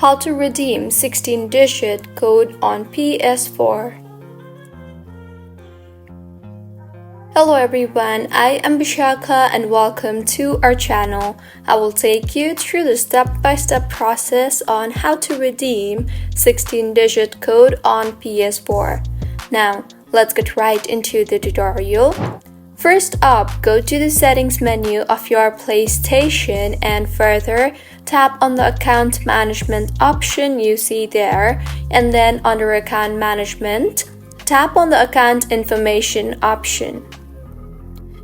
How to redeem 16-digit code on PS4. Hello everyone, I am Bishaka and welcome to our channel. I will take you through the step-by-step process on how to redeem 16-digit code on PS4. Now, let's get right into the tutorial. First up, go to the settings menu of your PlayStation and further tap on the account management option you see there, and then under account management, tap on the account information option.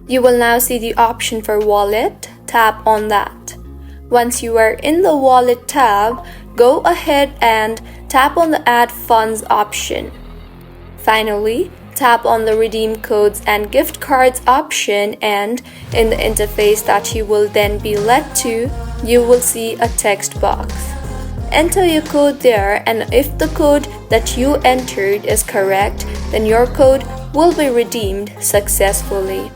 You will now see the option for wallet, tap on that. Once you are in the wallet tab, go ahead and tap on the add funds option. Finally, tap on the redeem codes and gift cards option, and in the interface that you will then be led to, you will see a text box. Enter your code there, and if the code that you entered is correct, then your code will be redeemed successfully.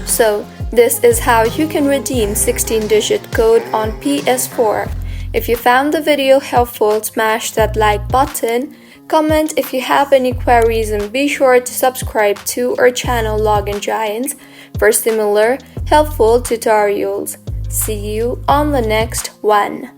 So, this is how you can redeem 16-digit code on PS4. If you found the video helpful, smash that like button, comment if you have any queries, and be sure to subscribe to our channel Login Giants for similar helpful tutorials. See you on the next one.